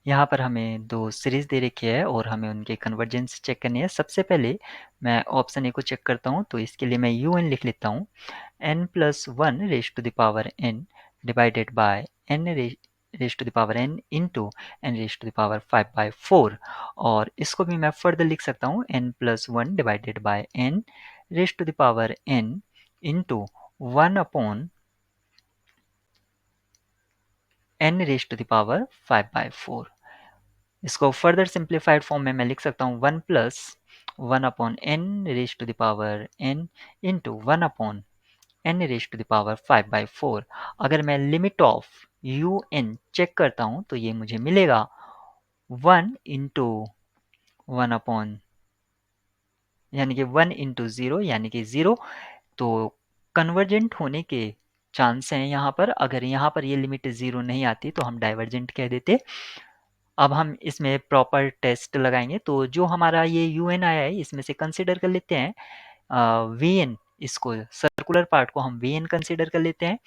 यहाँ पर हमें 2 सीरीज़ दे रखी है और हमें उनके कन्वर्जेंस चेक करनी है। सबसे पहले मैं ऑप्शन ए को चेक करता हूँ, तो इसके लिए मैं un लिख लेता हूँ। n plus 1 raise to the power n divided by n raise to the power n into n raise to the power 5/4 और इसको भी मैं फर्दर लिख सकता हूँ n plus 1 divided by n raise to the power n into 1 upon n raise to the power 5/4। इसको further simplified form में मैं लिख सकता हूँ 1 plus 1 upon n raise to the power n into 1 upon n raise to the power 5/4। अगर मैं limit of un check करता हूँ तो ये मुझे मिलेगा 1 इंटू 1 अपॉन यानी कि 1 इंटू 0 यानी कि 0। तो कन्वर्जेंट होने के चांस हैं यहाँ पर। अगर यहाँ पर ये लिमिट 0 नहीं आती तो हम डाइवर्जेंट कह देते। अब हम इसमें प्रॉपर टेस्ट लगाएंगे। तो जो हमारा ये un आया है इसमें से कंसिडर कर लेते हैं vn। इसको सर्कुलर पार्ट को हम vn कंसिडर कर लेते हैं।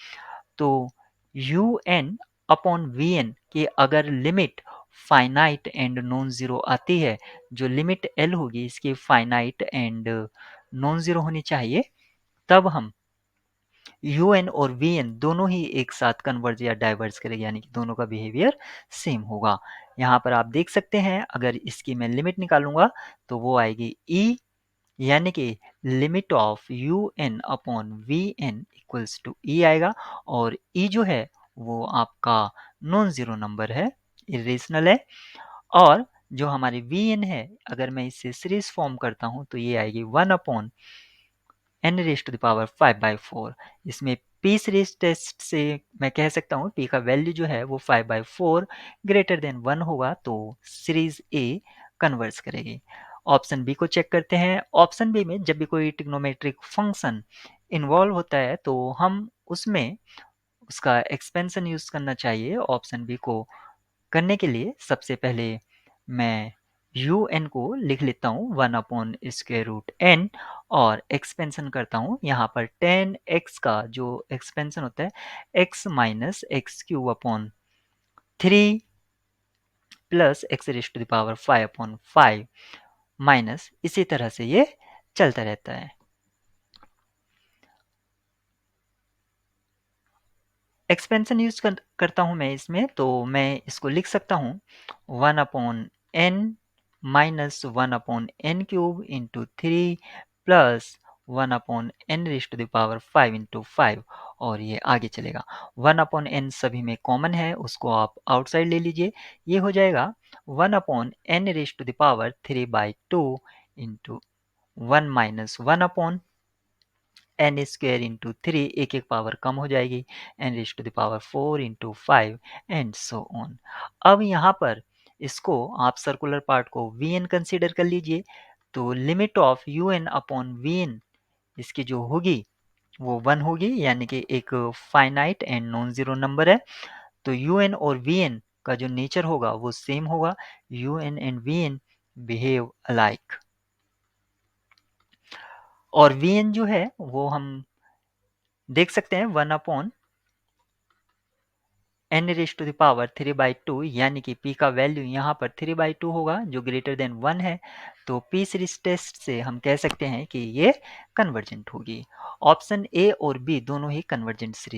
तो un अपॉन vn की अगर limit finite and non zero आती है, जो लिमिट l होगी इसकी फाइनाइट एंड नॉन जीरो होनी चाहिए, तब हम un और vn दोनों ही एक साथ कन्वर्ज या डाइवर्ज करेंगे, यानी कि दोनों का बिहेवियर सेम होगा। यहाँ पर आप देख सकते हैं अगर इसकी मैं लिमिट निकालूंगा तो वो आएगी e, यानी कि limit of un upon vn equals to e आएगा। और e जो है वो आपका नॉन जीरो नंबर है, इरेशनल है। और जो हमारी vn है अगर मैं इसे सीरीज फॉर्म करता हूँ तो ये आएगी 1 upon n raise to the power 5/4। इसमें p सीरीज टेस्ट से मैं कह सकता हूँ p का वैल्यू जो है वो 5/4 ग्रेटर देन 1 होगा, तो सीरीज a कन्वर्स करेगी। ऑप्शन बी को चेक करते हैं। ऑप्शन बी में जब भी कोई ट्रिग्नोमेट्रिक फंक्शन इन्वॉल्व होता है तो हम उसमें उसका एक्सपेंशन यूज करना चाहिए। ऑप्शन बी को करने के लिए सबसे पहले मैं un को लिख लेता हूँ 1 अपॉन स्क्वायर रूट n और एक्सपेंशन करता हूँ। यहाँ पर 10x का जो एक्सपेंशन होता है x minus x cube upon 3 plus x raise to the power 5 upon 5 minus, इसी तरह से ये चलता रहता है। एक्सपेंशन यूज करता हूँ मैं इसमें, तो मैं इसको लिख सकता हूँ 1 upon n minus 1 upon n cube into 3 plus 1 upon n raise to the power 5 into 5 और ये आगे चलेगा। 1 अपॉन n सभी में कॉमन है, उसको आप आउटसाइड ले लीजिए। ये हो जाएगा 1 upon n raise to the power 3/2 into 1 minus 1 upon n square into 3, एक एक पावर कम हो जाएगी, n raise to the power 4 into 5 and so on. अब यहाँ पर इसको आप सर्कुलर पार्ट को vn कंसीडर कर लीजिए। तो limit of un upon vn इसकी जो होगी वो 1 होगी, यानी कि एक finite and non zero number है। तो un और vn का जो नेचर होगा वो सेम होगा। un and vn behave alike. और vn जो है वो हम देख सकते हैं 1 upon n raise to the power 3/2, यानी कि p का वैल्यू यहाँ पर 3/2 होगा जो ग्रेटर देन 1 है। तो p सीरीज टेस्ट से हम कह सकते हैं कि ये कन्वर्जेंट होगी। ऑप्शन ए और बी दोनों ही कन्वर्जेंट सीरीज